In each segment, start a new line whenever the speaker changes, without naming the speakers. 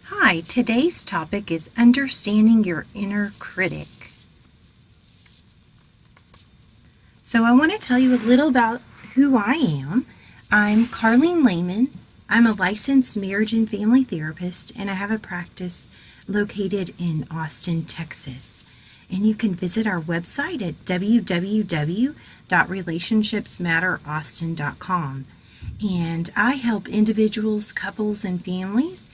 Hi, today's topic is understanding your inner critic. So I want to tell you a little about who I am. I'm Carlene Lehmann. I'm a licensed marriage and family therapist, and I have a practice located in Austin, Texas. And you can visit our website at www.relationshipsmatteraustin.com. And I help individuals, couples, and families.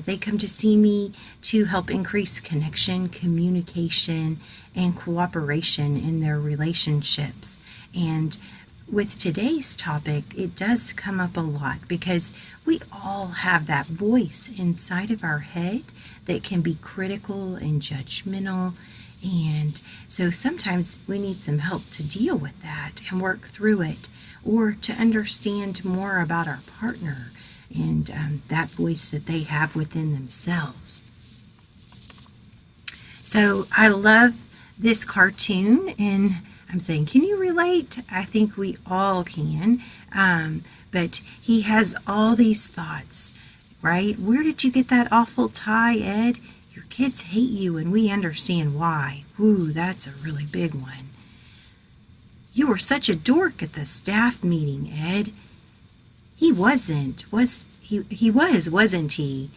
They come to see me to help increase connection, communication, and cooperation in their relationships. And with today's topic, it does come up a lot because we all have that voice inside of our head that can be critical and judgmental. And so sometimes we need some help to deal with that and work through it, or to understand more about our partner and that voice that they have within themselves. So I love this cartoon, and I'm saying, can you relate? I think we all can. But he has all these thoughts, right? Where did you get that awful tie, Ed? Your kids hate you, and we understand why. Ooh, that's a really big one. You were such a dork at the staff meeting, Ed. He wasn't, wasn't he?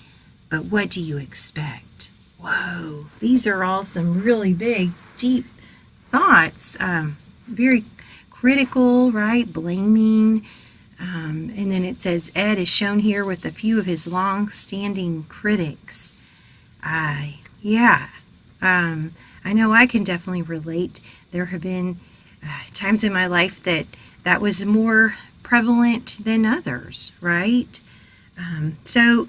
But what do you expect? Whoa, these are all some really big, deep thoughts. Very critical, right? Blaming. And then it says Ed is shown here with a few of his long-standing critics. I know I can definitely relate. There have been times in my life that was more prevalent than others, right? So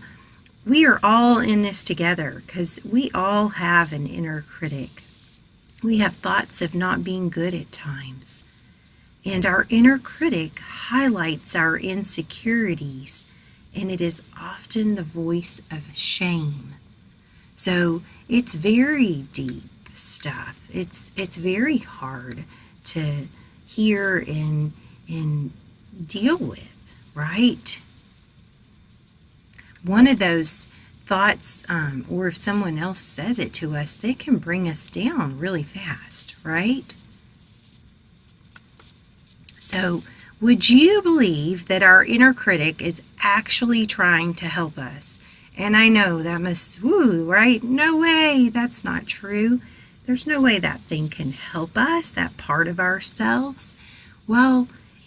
we are all in this together because we all have an inner critic. We have thoughts of not being good at times. And our inner critic highlights our insecurities, and it is often the voice of shame. So it's very deep stuff. It's very hard to hear and deal with, right? One of those thoughts, or if someone else says it to us, they can bring us down really fast, right? So, would you believe that our inner critic is actually trying to help us? And I know that must, right? No way, that's not true. There's no way that thing can help us, that part of ourselves. Well,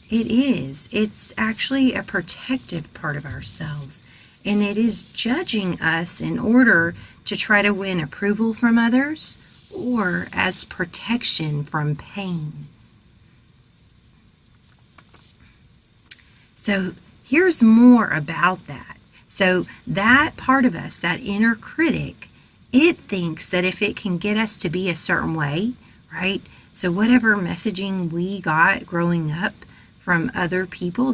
it is. It's actually a protective part of ourselves, and it is judging us in order to try to win approval from others or as protection from pain. So here's more about that. So that part of us, that inner critic, it thinks that if it can get us to be a certain way, right? So whatever messaging we got growing up from other people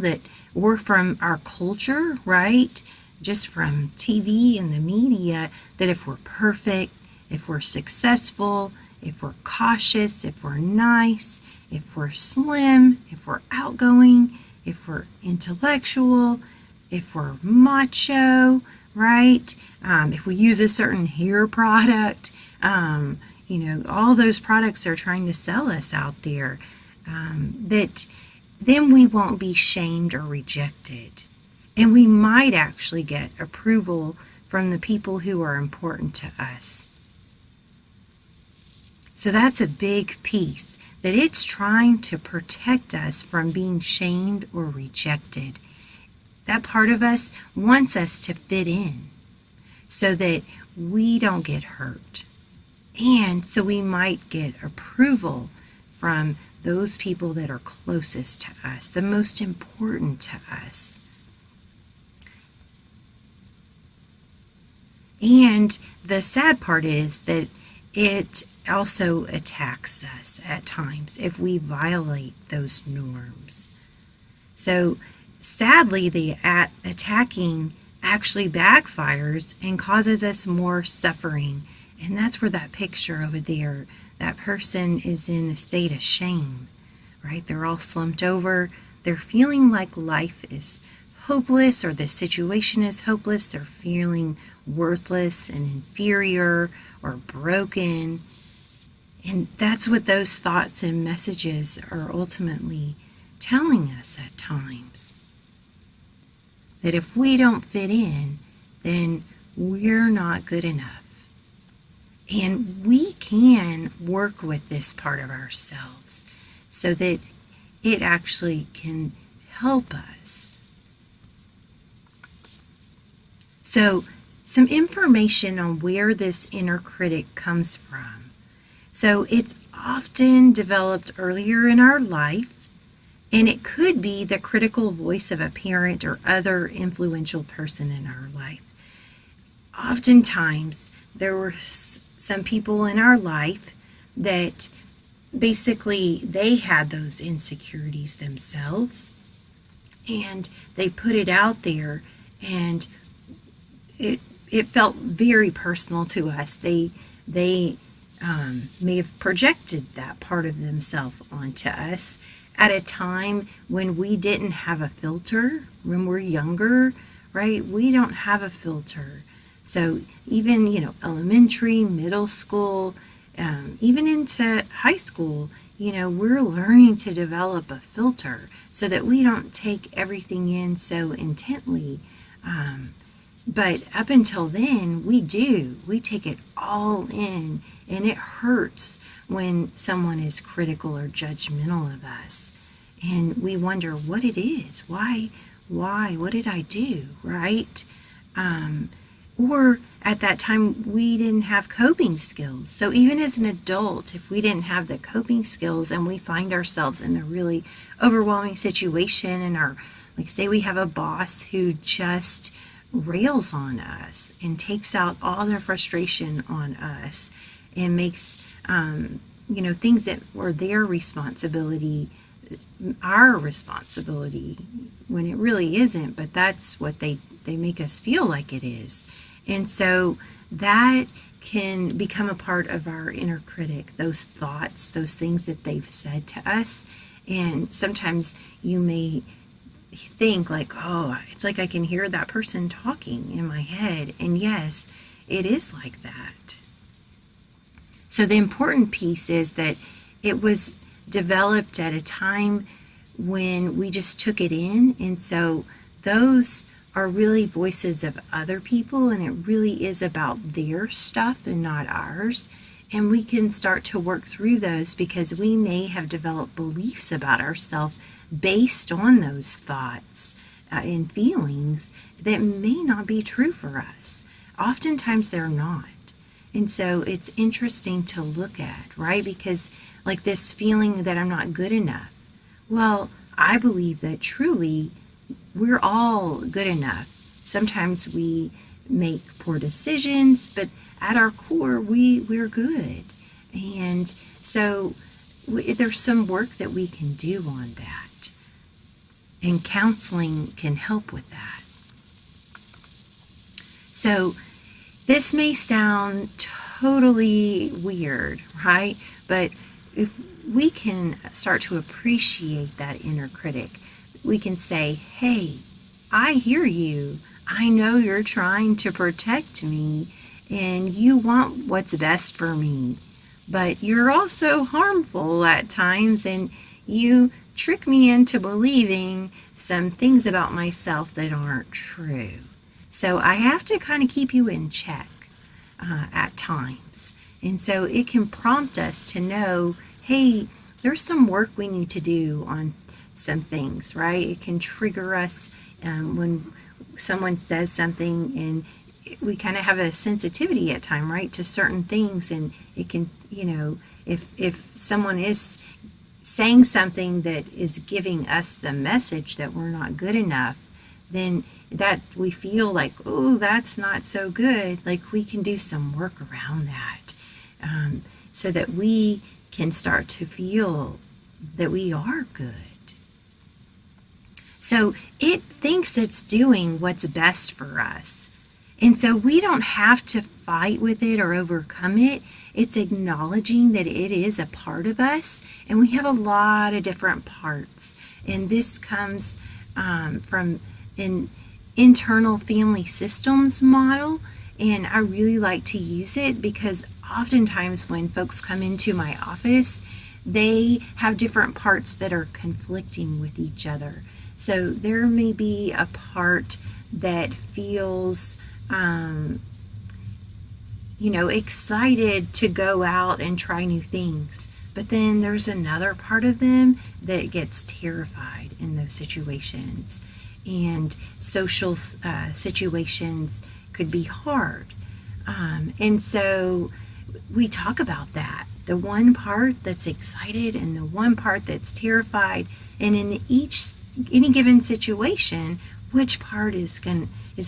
or from our culture, right? Just from TV and the media, that if we're perfect, if we're successful, if we're cautious, if we're nice, if we're slim, if we're outgoing, if we're intellectual, if we're macho, right? If we use a certain hair product, all those products they're trying to sell us out there, that then we won't be shamed or rejected. And we might actually get approval from the people who are important to us. So that's a big piece, that it's trying to protect us from being shamed or rejected. That part of us wants us to fit in so that we don't get hurt. And so we might get approval from those people that are closest to us, the most important to us. And the sad part is that it also attacks us at times if we violate those norms. So sadly, the attacking actually backfires and causes us more suffering. And that's where that picture over there, that person is in a state of shame, right? They're all slumped over. They're feeling like life is hopeless or the situation is hopeless. They're feeling worthless and inferior or broken. And that's what those thoughts and messages are ultimately telling us at times. That if we don't fit in, then we're not good enough. And we can work with this part of ourselves so that it actually can help us. So, some information on where this inner critic comes from. So, it's often developed earlier in our life, and it could be the critical voice of a parent or other influential person in our life. Oftentimes, there were some people in our life that basically they had those insecurities themselves, and they put it out there, and it felt very personal to us. They may have projected that part of themselves onto us at a time when we didn't have a filter. When we're younger, right? We don't have a filter. So even, elementary, middle school, even into high school, we're learning to develop a filter so that we don't take everything in so intently. But up until then, we do. We take it all in, and it hurts when someone is critical or judgmental of us. And we wonder what it is. Why? What did I do, right? Or at that time, we didn't have coping skills. So even as an adult, if we didn't have the coping skills and we find ourselves in a really overwhelming situation, and like say we have a boss who just rails on us and takes out all their frustration on us and makes, things that were their responsibility, our responsibility, when it really isn't, but that's what they make us feel like it is. And so that can become a part of our inner critic, those thoughts, those things that they've said to us. And sometimes you may think like, oh, it's like I can hear that person talking in my head. And yes, it is like that. So the important piece is that it was developed at a time when we just took it in. And so those are really voices of other people, and it really is about their stuff and not ours. And we can start to work through those because we may have developed beliefs about ourselves based on those thoughts and feelings that may not be true for us. Oftentimes they're not. And so it's interesting to look at, right? Because like this feeling that I'm not good enough. Well, I believe that truly we're all good enough. Sometimes we make poor decisions, but at our core, we're good. And so there's some work that we can do on that. And counseling can help with that. So this may sound totally weird, right? But if we can start to appreciate that inner critic, we can say, hey, I hear you. I know you're trying to protect me and you want what's best for me. But you're also harmful at times, and you trick me into believing some things about myself that aren't true. So I have to kind of keep you in check at times. And so it can prompt us to know, hey, there's some work we need to do on some things, right? It can trigger us when someone says something, and we kind of have a sensitivity at time, right, to certain things. And it can, if someone is saying something that is giving us the message that we're not good enough, then that we feel like, oh, that's not so good. Like we can do some work around that so that we can start to feel that we are good. So it thinks it's doing what's best for us. And so we don't have to fight with it or overcome it. It's acknowledging that it is a part of us, and we have a lot of different parts. And this comes from an internal family systems model, and I really like to use it because oftentimes when folks come into my office, they have different parts that are conflicting with each other. So there may be a part that feels excited to go out and try new things. But then there's another part of them that gets terrified in those situations. And social situations could be hard. And so we talk about that. The one part that's excited and the one part that's terrified. And in any given situation, which part is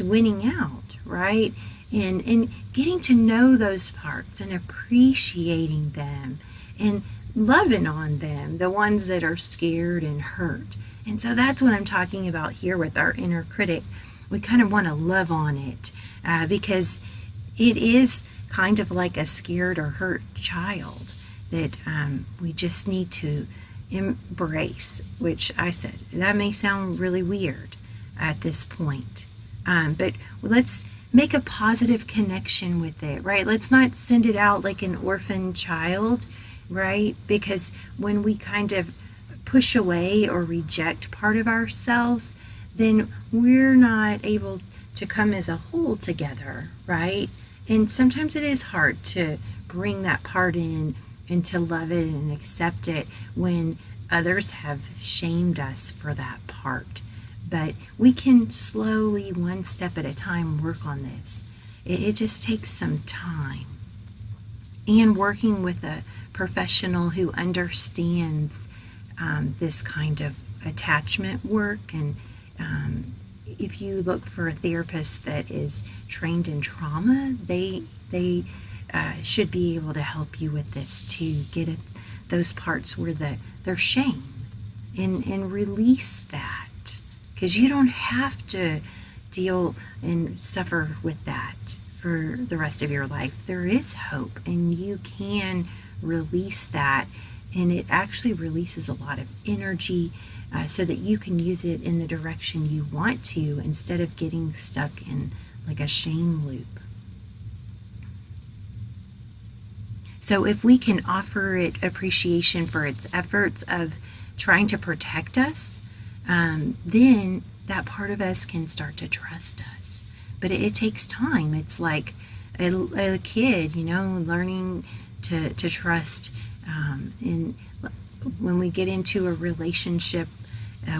winning out, right? And getting to know those parts and appreciating them and loving on them, the ones that are scared and hurt. And so that's what I'm talking about here with our inner critic. We kind of want to love on it because it is kind of like a scared or hurt child that we just need to embrace, which I said, that may sound really weird at this point. But let's make a positive connection with it, right? Let's not send it out like an orphan child, right? Because when we kind of push away or reject part of ourselves, then we're not able to come as a whole together, right? And sometimes it is hard to bring that part in and to love it and accept it when others have shamed us for that part. But we can slowly, one step at a time, work on this. It just takes some time. And working with a professional who understands this kind of attachment work. And if you look for a therapist that is trained in trauma, they should be able to help you with this too. Get at those parts where they're shame and release that. Because you don't have to deal and suffer with that for the rest of your life. There is hope, and you can release that, and it actually releases a lot of energy so that you can use it in the direction you want to instead of getting stuck in like a shame loop. So if we can offer it appreciation for its efforts of trying to protect us, then that part of us can start to trust us. But it takes time. It's like a kid, learning to trust. And when we get into a relationship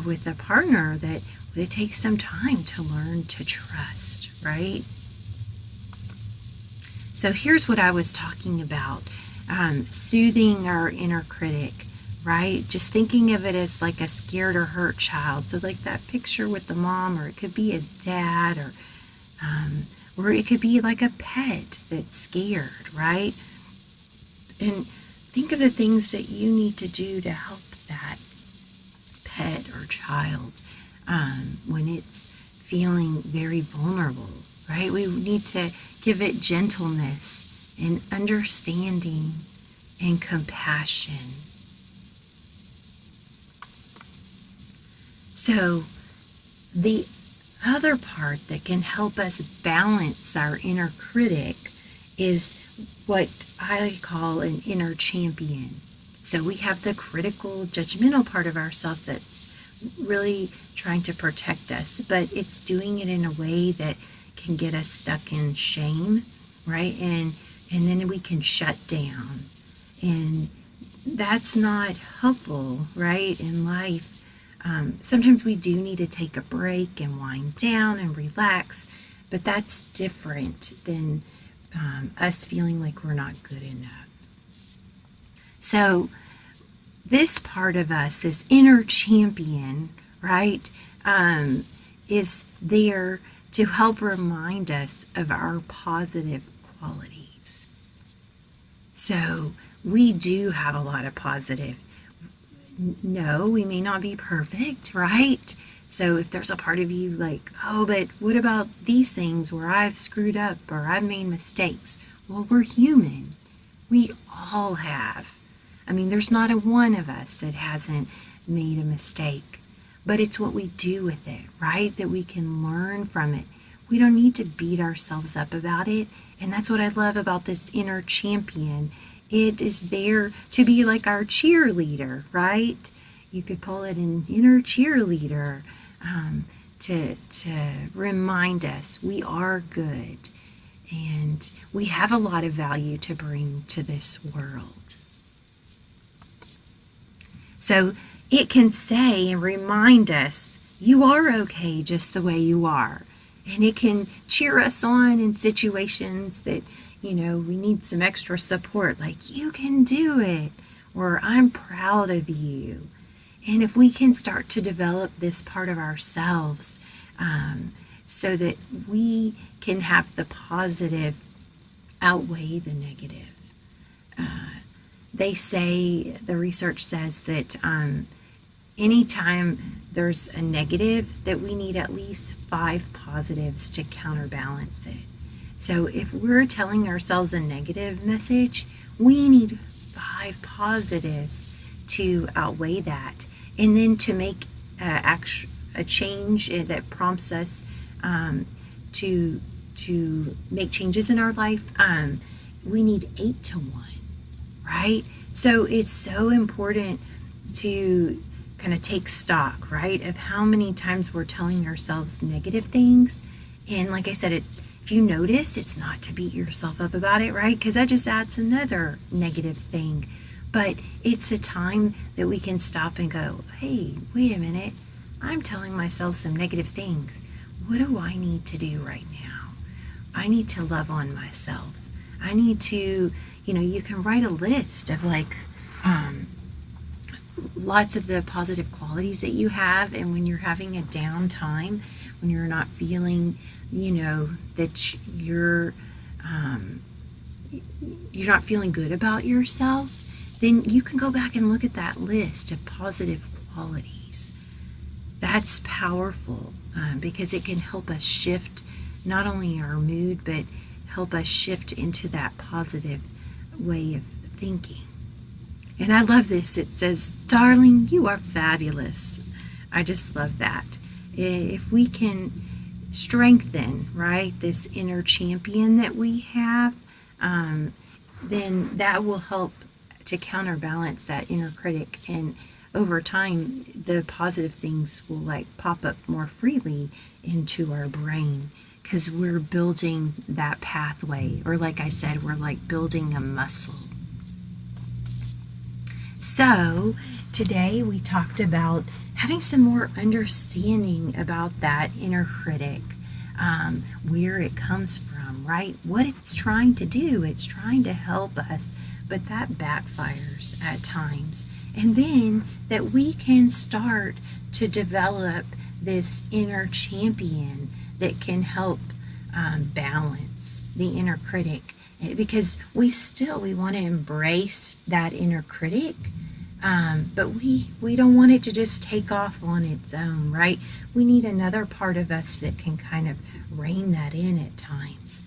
with a partner, that it takes some time to learn to trust, right? So here's what I was talking about, soothing our inner critic. Right? Just thinking of it as like a scared or hurt child. So like that picture with the mom, or it could be a dad, or it could be like a pet that's scared, right? And think of the things that you need to do to help that pet or child when it's feeling very vulnerable, right? We need to give it gentleness and understanding and compassion. So the other part that can help us balance our inner critic is what I call an inner champion. So we have the critical, judgmental part of ourselves that's really trying to protect us, but it's doing it in a way that can get us stuck in shame, right? And then we can shut down. And that's not helpful, right, in life. Sometimes we do need to take a break and wind down and relax, but that's different than us feeling like we're not good enough. So this part of us, this inner champion, right, is there to help remind us of our positive qualities. So we do have a lot of positive. No, we may not be perfect, right? So if there's a part of you like, oh, but what about these things where I've screwed up or I've made mistakes? Well, we're human. We all have. I mean, there's not a one of us that hasn't made a mistake. but it's what we do with it, right? That we can learn from it. We don't need to beat ourselves up about it. And that's what I love about this inner champion. It is there to be like our cheerleader, right? You could call it an inner cheerleader, to remind us we are good and we have a lot of value to bring to this world. So it can say and remind us you are okay just the way you are. And it can cheer us on in situations that, we need some extra support, like you can do it, or I'm proud of you. And if we can start to develop this part of ourselves, so that we can have the positive outweigh the negative. They say, the research says that anytime there's a negative, that we need at least 5 positives to counterbalance it. So if we're telling ourselves a negative message, we need 5 positives to outweigh that. And then to make a change that prompts us to make changes in our life, we need 8 to 1, right? So it's so important to kind of take stock, right, of how many times we're telling ourselves negative things. And like I said, if you notice, it's not to beat yourself up about it, right? Because that just adds another negative thing. But it's a time that we can stop and go, hey, wait a minute. I'm telling myself some negative things. What do I need to do right now? I need to love on myself. I need to, you can write a list of lots of the positive qualities that you have. And when you're having a down time, when you're not feeling, that you're not feeling good about yourself, then you can go back and look at that list of positive qualities. That's powerful because it can help us shift not only our mood, but help us shift into that positive way of thinking. And I love this. It says, darling, you are fabulous. I just love that. If we can strengthen, right, this inner champion that we have, then that will help to counterbalance that inner critic. And over time, the positive things will pop up more freely into our brain because we're building that pathway. Or like I said, we're building a muscle. So today we talked about having some more understanding about that inner critic, where it comes from, right? What it's trying to do. It's trying to help us, but that backfires at times. And then that we can start to develop this inner champion that can help balance the inner critic. Because we want to embrace that inner critic, but we don't want it to just take off on its own, right? We need another part of us that can kind of rein that in at times.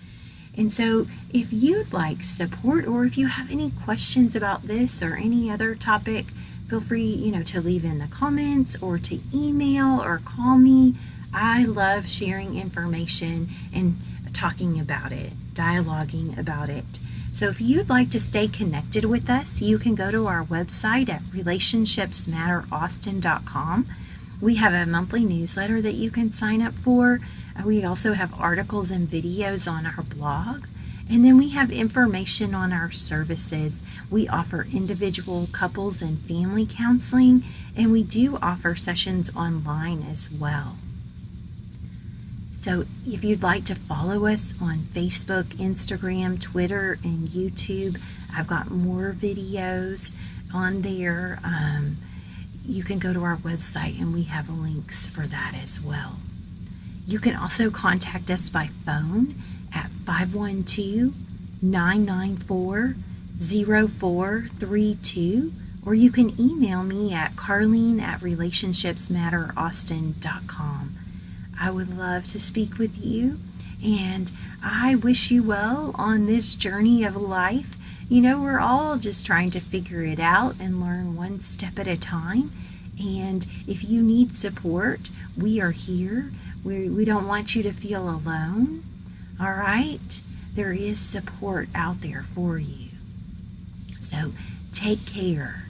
And so if you'd like support, or if you have any questions about this or any other topic, feel free, to leave in the comments or to email or call me. I love sharing information and talking about it, dialoguing about it. So if you'd like to stay connected with us, you can go to our website at relationshipsmatteraustin.com. We have a monthly newsletter that you can sign up for. We also have articles and videos on our blog. And then we have information on our services. We offer individual, couples, and family counseling, and we do offer sessions online as well. So if you'd like to follow us on Facebook, Instagram, Twitter, and YouTube, I've got more videos on there. You can go to our website and we have links for that as well. You can also contact us by phone at 512-994-0432, or you can email me at carlene@relationshipsmatteraustin.com. I would love to speak with you, and I wish you well on this journey of life. We're all just trying to figure it out and learn one step at a time, And if you need support, we are here. We don't want you to feel alone. All right? There is support out there for you. So take care.